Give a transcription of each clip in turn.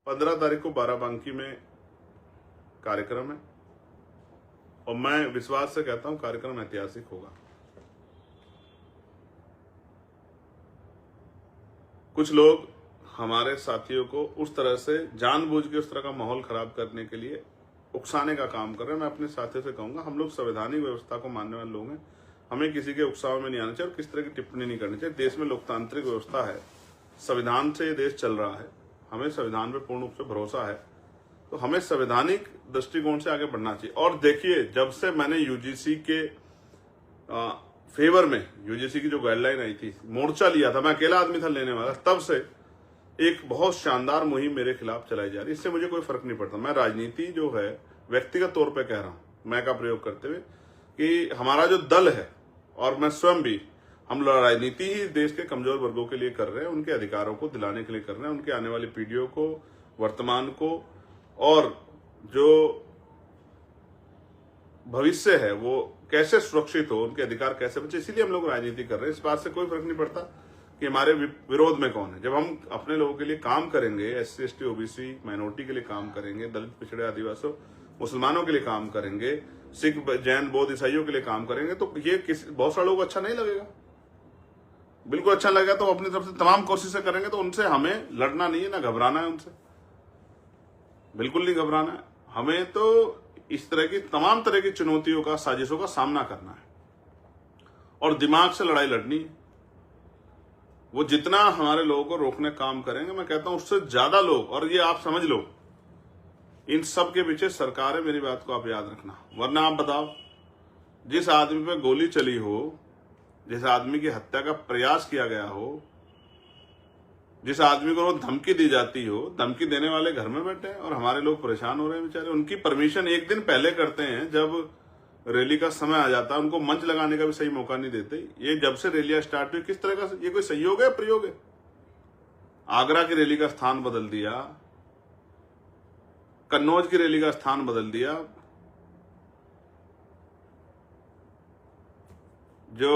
15 तारीख को बाराबंकी में कार्यक्रम है और मैं विश्वास से कहता हूं कार्यक्रम ऐतिहासिक होगा। कुछ लोग हमारे साथियों को उस तरह से जानबूझ के उस तरह का माहौल खराब करने के लिए उकसाने का काम कर रहे हैं। मैं अपने साथियों से कहूंगा, हम लोग संवैधानिक व्यवस्था को मानने वाले लोग हैं, हमें किसी के उकसाव में नहीं आना चाहिए और किस तरह की टिप्पणी नहीं करनी चाहिए। देश में लोकतांत्रिक व्यवस्था है, संविधान से ये देश चल रहा है, हमें संविधान पे पूर्ण रूप से भरोसा है, तो हमें संवैधानिक दृष्टिकोण से आगे बढ़ना चाहिए। और देखिए, जब से मैंने यूजीसी के फेवर में, यूजीसी की जो गाइडलाइन आई थी, मोर्चा लिया था, मैं अकेला आदमी था लेने वाला, तब से एक बहुत शानदार मुहिम मेरे खिलाफ चलाई जा रही है। इससे मुझे कोई फर्क नहीं पड़ता। मैं राजनीति जो है व्यक्तिगत तौर पे कह रहा हूं, मैं का प्रयोग करते हुए, कि हमारा जो दल है और मैं स्वयं भी, हम राजनीति ही देश के कमजोर वर्गों के लिए कर रहे हैं, उनके अधिकारों को दिलाने के लिए कर रहे हैं, उनके आने वाली पीढ़ियों को, वर्तमान को, और जो भविष्य है वो कैसे सुरक्षित हो, उनके अधिकार कैसे बचे, इसीलिए हम लोग राजनीति कर रहे हैं। इस बात से कोई फर्क नहीं पड़ता कि हमारे विरोध में कौन है। जब हम अपने लोगों के लिए काम करेंगे, SC ST OBC माइनॉरिटी के लिए काम करेंगे, दलित पिछड़े आदिवासियों मुसलमानों के लिए काम करेंगे, सिख जैन बौद्ध ईसाइयों के लिए काम करेंगे, तो ये बहुत सारे लोगों को अच्छा नहीं लगेगा। बिल्कुल अच्छा लगेगा तो अपनी तरफ से तमाम कोशिशें करेंगे। तो उनसे हमें लड़ना नहीं है, ना घबराना है, उनसे बिल्कुल नहीं घबराना है। हमें तो इस तरह की तमाम तरह की चुनौतियों का, साजिशों का सामना करना है और दिमाग से लड़ाई लड़नी है। वो जितना हमारे लोगों को रोकने काम करेंगे, मैं कहता हूं उससे ज्यादा लोग, और ये आप समझ लो, इन सब के पीछे सरकार है। मेरी बात को आप याद रखना, वरना आप बताओ, जिस आदमी पे गोली चली हो, जिस आदमी की हत्या का प्रयास किया गया हो, जिस आदमी को धमकी दी जाती हो, धमकी देने वाले घर में बैठे हैं और हमारे लोग परेशान हो रहे हैं बेचारे। उनकी परमिशन एक दिन पहले करते हैं, जब रैली का समय आ जाता है, उनको मंच लगाने का भी सही मौका नहीं देते। ये जब से रैलियां स्टार्ट हुई, किस तरह का ये कोई सहयोग है, प्रयोग है? आगरा की रैली का स्थान बदल दिया, कन्नौज की रैली का स्थान बदल दिया, जो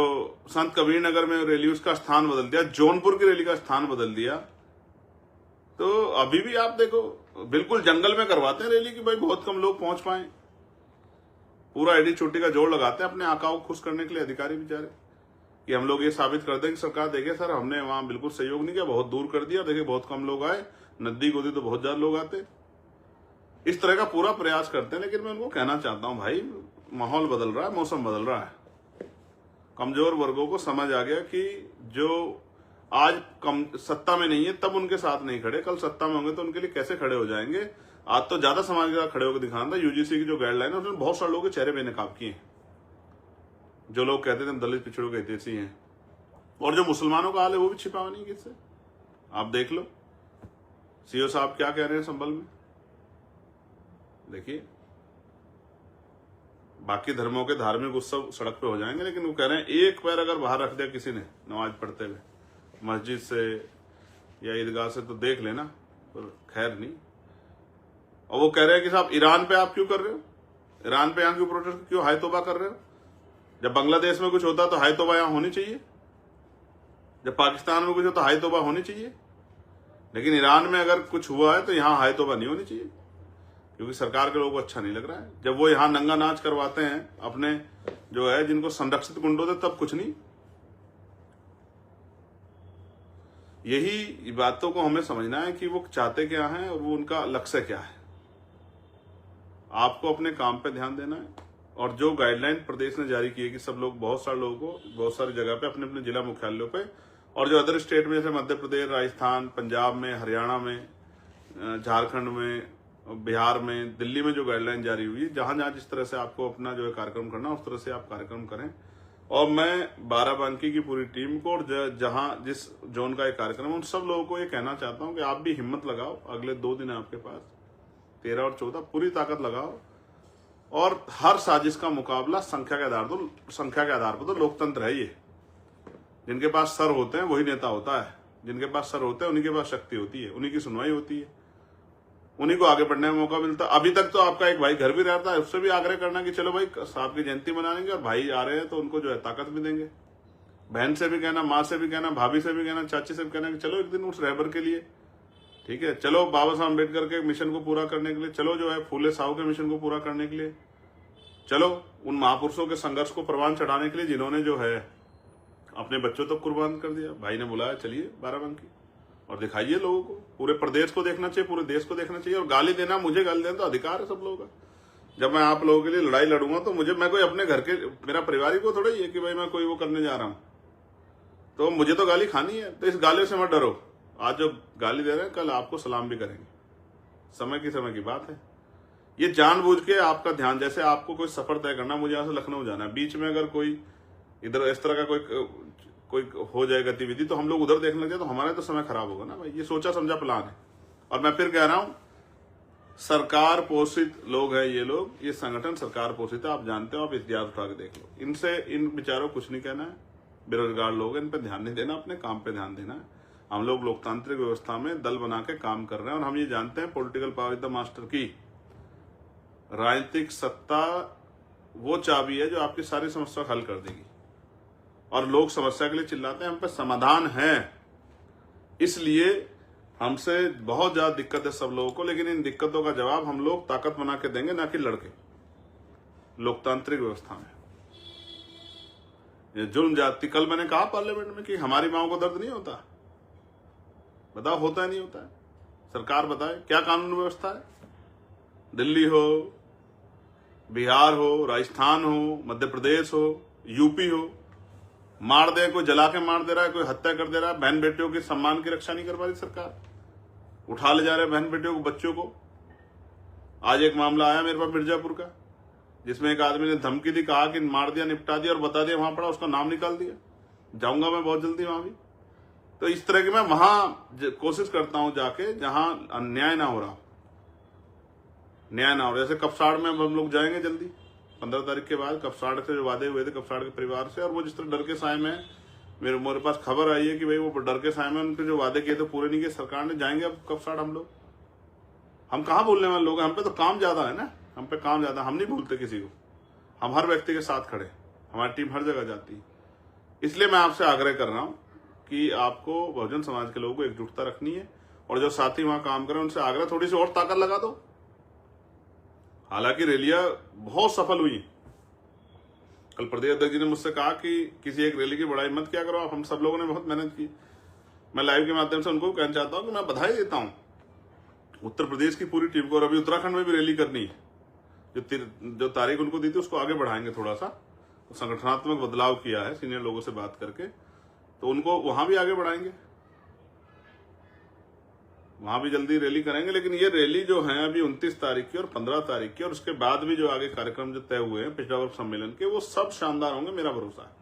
संत कबीर नगर में रैली उसका स्थान बदल दिया, जौनपुर की रैली का स्थान बदल दिया। तो अभी भी आप देखो, बिल्कुल जंगल में करवाते हैं रैली की, भाई बहुत कम लोग पहुंच पाए। पूरा एडी चोटी का जोड़ लगाते हैं अपने आकाओं को खुश करने के लिए अधिकारी बेचारे, कि हम लोग ये साबित कर दें कि सरकार देखे सर, हमने वहां बिल्कुल सहयोग नहीं किया, बहुत दूर कर दिया, देखिए बहुत कम लोग आए, नजदीक होती तो बहुत ज्यादा लोग आते। इस तरह का पूरा प्रयास करते हैं। लेकिन मैं उनको कहना चाहता हूं, भाई माहौल बदल रहा है, मौसम बदल रहा है। कमजोर वर्गों को समझ आ गया कि जो आज कम सत्ता में नहीं है तब उनके साथ नहीं खड़े, कल सत्ता में होंगे तो उनके लिए कैसे खड़े हो जाएंगे। आज तो ज्यादा समाज के साथ खड़े होकर दिखाना था। यूजीसी की जो गाइडलाइन है उसमें बहुत सारे लोगों के चेहरे बेनकाब किए हैं। जो लोग कहते थे हम दलित पिछड़ों के हितैषी हैं, और जो मुसलमानों का हाल है वो भी छिपा नहीं किससे। आप देख लो सीओ साहब क्या कह रहे हैं संभल में, देखिए। बाकी धर्मों के धार्मिक उत्सव सड़क पे हो जाएंगे, लेकिन वो कह रहे हैं एक पैर अगर बाहर रख दिया किसी ने नमाज पढ़ते हुए मस्जिद से या ईदगाह से, तो देख लेना, पर खैर नहीं। और वो कह रहे हैं कि साहब ईरान पे आप क्यों कर रहे हो, ईरान पे यहाँ क्यों प्रोटेस्ट, क्यों हाय तौबा कर रहे हो? जब बांग्लादेश में कुछ होता तो हाय तौबा यहाँ होनी चाहिए, जब पाकिस्तान में कुछ होता तो हाय तौबा होनी चाहिए, लेकिन ईरान में अगर कुछ हुआ है तो यहाँ हाय तौबा नहीं होनी चाहिए, क्योंकि सरकार के लोगों को अच्छा नहीं लग रहा है। जब वो यहाँ नंगा नाच करवाते हैं अपने जो है जिनको संरक्षित गुंडों थे, तब कुछ नहीं। यही बातों को हमें समझना है कि वो चाहते क्या हैं और वो उनका लक्ष्य क्या है। आपको अपने काम पे ध्यान देना है, और जो गाइडलाइन प्रदेश ने जारी की है कि सब लोग, बहुत सारे लोगों को बहुत सारी जगह पे अपने अपने जिला मुख्यालयों पे, और जो अदर स्टेट में जैसे मध्य प्रदेश, राजस्थान, पंजाब में, हरियाणा में, झारखंड में, बिहार में, दिल्ली में जो गाइडलाइन जारी हुई है, जहां जहां जिस तरह से आपको अपना जो है कार्यक्रम करना, उस तरह से आप कार्यक्रम करें। और मैं बाराबंकी की पूरी टीम को और जहां जिस जोन का एक कार्यक्रम है उन सब लोगों को ये कहना चाहता हूं कि आप भी हिम्मत लगाओ। अगले 2 दिन आपके पास 13 और 14 पूरी ताकत लगाओ, और हर साजिश का मुकाबला संख्या के आधार पर तो लोकतंत्र है ये। जिनके पास सर होते हैं वही नेता होता है, जिनके पास सर होते हैं उन्हीं के पास शक्ति होती है, उन्हीं की सुनवाई होती है, उन्हीं को आगे बढ़ने का मौका मिलता है। अभी तक तो आपका एक भाई घर भी रहता है, उससे भी आग्रह करना कि चलो भाई साहब की जयंती मनाएंगे और भाई आ रहे हैं तो उनको जो है ताकत भी देंगे। बहन से भी कहना, माँ से भी कहना, भाभी से भी कहना, चाची से भी कहना कि चलो एक दिन उस रहबर के लिए, ठीक है, चलो बाबा साहब अम्बेडकर के मिशन को पूरा करने के लिए, चलो जो है फूले साहू के मिशन को पूरा करने के लिए, चलो उन महापुरुषों के संघर्ष को प्रवान चढ़ाने के लिए जिन्होंने जो है अपने बच्चों तक कुर्बान कर दिया। भाई ने बुलाया, चलिए बाराबंकी और दिखाइए लोगों को, पूरे प्रदेश को देखना चाहिए, पूरे देश को देखना चाहिए। और गाली देना, मुझे गाली देना तो अधिकार है सब लोगों का। जब मैं आप लोगों के लिए लड़ाई लड़ूंगा तो मैं कोई अपने घर के, मेरा परिवार को थोड़ा ही है कि भाई मैं कोई वो करने जा रहा हूं, तो मुझे तो गाली खानी है। तो इस गाली से मत डरो, आज जो गाली दे रहे हैं कल आपको सलाम भी करेंगे, समय की बात है। ये जानबूझ के आपका ध्यान, जैसे आपको कोई सफर तय करना, मुझे यहाँ से लखनऊ जाना है, बीच में अगर कोई इधर इस तरह का कोई हो जाए गतिविधि तो हम लोग उधर देखने लग जाए तो हमारा तो समय खराब होगा ना भाई। ये सोचा समझा प्लान है। और मैं फिर कह रहा हूं, सरकार पोषित लोग हैं ये लोग, ये संगठन सरकार पोषित है, आप जानते हो, आप इतिहास उठा के देख लो। इनसे इन बेचारों को कुछ नहीं कहना है, बेरोजगार लोग हैं, इन पर ध्यान नहीं देना, अपने काम पे ध्यान देना है। हम लोग लोकतांत्रिक व्यवस्था में दल बना के काम कर रहे हैं और हम ये जानते हैं political power is the master की। राजनीतिक सत्ता वो चाबी है जो आपकी सारी समस्या हल कर देगी। और लोग समस्या के लिए चिल्लाते हैं, हम पे समाधान है, इसलिए हमसे बहुत ज्यादा दिक्कत है सब लोगों को, लेकिन इन दिक्कतों का जवाब हम लोग ताकत बना के देंगे, ना कि लड़के। लोकतांत्रिक व्यवस्था में ये जुल्म जाति, कल मैंने कहा पार्लियामेंट में कि हमारी माओ को दर्द नहीं होता, बताओ होता है नहीं होता है? सरकार बताए क्या कानून व्यवस्था है? दिल्ली हो, बिहार हो, राजस्थान हो, मध्य प्रदेश हो, यूपी हो, मार दे, कोई जला के मार दे रहा है, कोई हत्या कर दे रहा है, बहन बेटियों के सम्मान की रक्षा नहीं कर पा रही सरकार, उठा ले जा रहे हैं बहन बेटियों को, बच्चों को। आज एक मामला आया मेरे पास मिर्जापुर का, जिसमें एक आदमी ने धमकी दी, कहा कि मार दिया, निपटा दिया, और बता दिया वहां पड़ा, उसका नाम निकाल दिया। जाऊंगा मैं बहुत जल्दी वहां भी। तो इस तरह की मैं वहां कोशिश करता हूं जाके जहां अन्याय ना हो रहा, न्याय ना हो रहा। जैसे कपसाड़ में हम लोग जाएंगे जल्दी, 15 तारीख के बाद। कपसाड़ से जो वादे हुए थे कपसाड़ के परिवार से, और वो जिस तरह डर के साए में, मेरे पास खबर आई है कि भाई वो डर के साए में उनके जो वादे किए थे पूरे नहीं किए सरकार ने। जाएंगे अब कपसाड़ हम लोग। हम कहाँ भूलने वाले लोग हैं, हम पे तो काम ज्यादा है ना, हम पे काम ज्यादा, हम नहीं भूलते किसी को, हम हर व्यक्ति के साथ खड़े, हमारी टीम हर जगह जाती है। इसलिए मैं आपसे आग्रह कर रहा हूं कि आपको बहुजन समाज के लोगों को एकजुटता रखनी है, और जो साथी वहां काम करें उनसे आग्रह, थोड़ी सी और ताकत लगा दो। हालांकि रैलियां बहुत सफल हुई। कल प्रदेश अध्यक्ष जी ने मुझसे कहा कि किसी एक रैली की बड़ाई मत क्या करो आप, हम सब लोगों ने बहुत मेहनत की। मैं लाइव के माध्यम से उनको कहना चाहता हूं कि मैं बधाई देता हूं उत्तर प्रदेश की पूरी टीम को, और अभी उत्तराखंड में भी रैली करनी है। जो तारीख उनको दी थी उसको आगे बढ़ाएंगे थोड़ा सा, तो संगठनात्मक बदलाव किया है सीनियर लोगों से बात करके, तो उनको वहां भी आगे बढ़ाएंगे, वहां भी जल्दी रैली करेंगे। लेकिन ये रैली जो है अभी 29 तारीख की और 15 तारीख की, और उसके बाद भी जो आगे कार्यक्रम जो तय हुए हैं पिछड़ा वर्ग सम्मेलन के, वो सब शानदार होंगे, मेरा भरोसा है।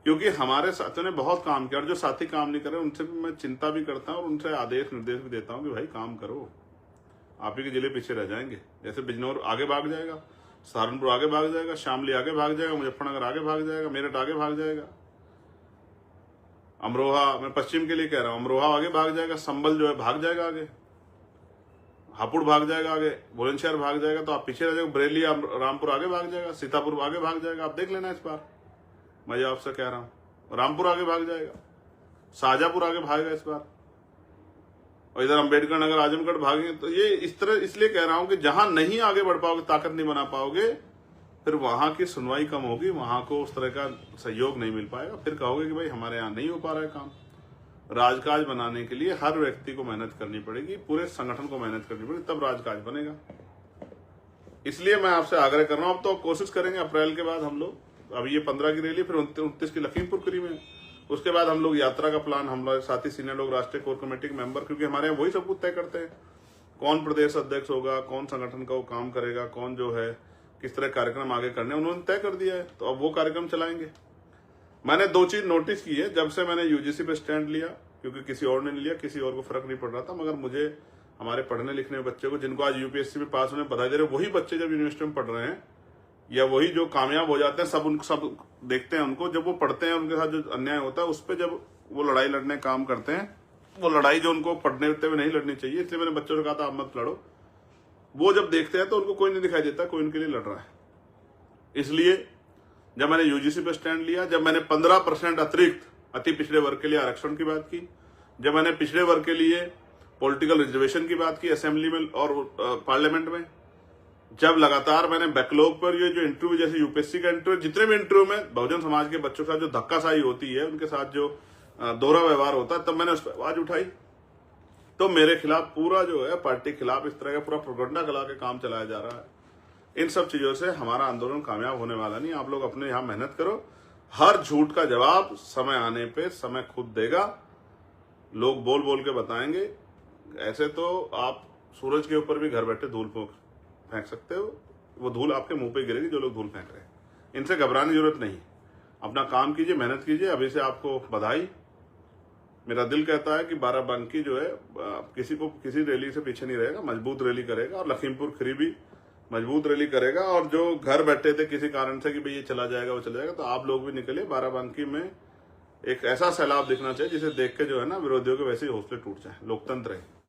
क्योंकि हमारे साथियों ने बहुत काम किया, और जो साथी काम नहीं कर रहे उनसे भी मैं चिंता भी करता हूं और उनसे आदेश निर्देश भी देता हूं कि भाई काम करो, आप ही के जिले पीछे रह जाएंगे। जैसे बिजनौर आगे भाग जाएगा, सहारनपुर आगे भाग जाएगा, शामली आगे भाग जाएगा, मुजफ्फरनगर आगे भाग जाएगा, मेरठ आगे भाग जाएगा, अमरोहा, मैं पश्चिम के लिए कह रहा हूं, अमरोहा आगे भाग जाएगा, संभल जो है भाग जाएगा आगे, हापुड़ भाग जाएगा आगे, बुलंदशहर भाग जाएगा, तो आप पीछे रह जाएगा। बरेली रामपुर आगे भाग जाएगा, सीतापुर आगे भाग जाएगा, आप देख लेना इस बार, मैं आपसे कह रहा हूं। रामपुर आगे भाग जाएगा, शाहजहांपुर आगे भागेगा इस बार, और इधर अम्बेडकर नगर आजमगढ़ भागेंगे। तो ये इस तरह इसलिए कह रहा हूं कि जहां नहीं आगे बढ़ पाओगे, ताकत नहीं बना पाओगे, फिर वहां की सुनवाई कम होगी, वहां को उस तरह का सहयोग नहीं मिल पाएगा, फिर कहोगे कि भाई हमारे यहाँ नहीं हो पा रहा है काम। राजकाज बनाने के लिए हर व्यक्ति को मेहनत करनी पड़ेगी, पूरे संगठन को मेहनत करनी पड़ेगी, तब राजकाज बनेगा। इसलिए मैं आपसे आग्रह कर रहा हूं, अब तो कोशिश करेंगे अप्रैल के बाद हम लोग, अब ये 15 की रैली, फिर 29 की लखीमपुर खीरी में, उसके बाद हम लोग यात्रा का प्लान, हम लोग साथी सीनियर लोग, राष्ट्रीय कोर कमेटी के मेंबर, क्योंकि हमारे यहाँ वही सब कुछ तय करते हैं, कौन प्रदेश अध्यक्ष होगा, कौन संगठन का वो काम करेगा, कौन जो है किस तरह कार्यक्रम आगे करने, उन्होंने तय कर दिया है, तो अब वो कार्यक्रम चलाएंगे। मैंने 2 चीज नोटिस की है जब से मैंने यूजीसी पे स्टैंड लिया, क्योंकि किसी और ने लिया, किसी और को फर्क नहीं पड़ रहा था, मगर मुझे हमारे पढ़ने लिखने बच्चे को, जिनको आज यूपीएससी में पास होने बधाई दे रहे, वही बच्चे जब यूनिवर्सिटी में पढ़ रहे हैं, या वही जो कामयाब हो जाते हैं, सब देखते हैं उनको, जब वो पढ़ते हैं उनके साथ जो अन्याय होता है उस पर जब वो लड़ाई लड़ने काम करते हैं, वो लड़ाई जो उनको पढ़ने हुए नहीं लड़नी चाहिए, इसलिए मैंने बच्चों से कहा था आप मत लड़ो, वो जब देखते हैं तो उनको कोई नहीं दिखाई देता, कोई उनके लिए लड़ रहा है। इसलिए जब मैंने यूजीसी पे स्टैंड लिया, जब मैंने 15% अतिरिक्त अति पिछड़े वर्ग के लिए आरक्षण की बात की, जब मैंने पिछड़े वर्ग के लिए पॉलिटिकल रिजर्वेशन की बात की असेंबली में और पार्लियामेंट में, जब लगातार मैंने बैकलॉग पर ये जो इंटरव्यू जैसे यूपीएससी का इंटरव्यू, जितने भी इंटरव्यू में बहुजन समाज के बच्चों के साथ जो धक्काशाही होती है, उनके साथ जो दोहरा व्यवहार होता है, तब मैंने उस पर आवाज उठाई। तो मेरे खिलाफ पूरा जो है पार्टी के खिलाफ इस तरह का पूरा प्रोपेगेंडा चला के काम चलाया जा रहा है। इन सब चीजों से हमारा आंदोलन कामयाब होने वाला नहीं। आप लोग अपने यहाँ मेहनत करो, हर झूठ का जवाब समय आने पे समय खुद देगा, लोग बोल बोल के बताएंगे। ऐसे तो आप सूरज के ऊपर भी घर बैठे धूल फेंक सकते हो, वो धूल आपके मुंह पे गिरेगी जो लोग धूल फेंक रहे हैं। इनसे घबराने की जरूरत नहीं, अपना काम कीजिए, मेहनत कीजिए। अभी से आपको बधाई। मेरा दिल कहता है कि बाराबंकी जो है किसी रैली से पीछे नहीं रहेगा, मजबूत रैली करेगा, और लखीमपुर खीरी भी मजबूत रैली करेगा। और जो घर बैठे थे किसी कारण से कि भाई ये चला जाएगा वो चला जाएगा, तो आप लोग भी निकलिए। बाराबंकी में एक ऐसा सैलाब दिखना चाहिए जिसे देख के जो है ना विरोधियों के वैसे ही हौसले टूट जाए। लोकतंत्र है।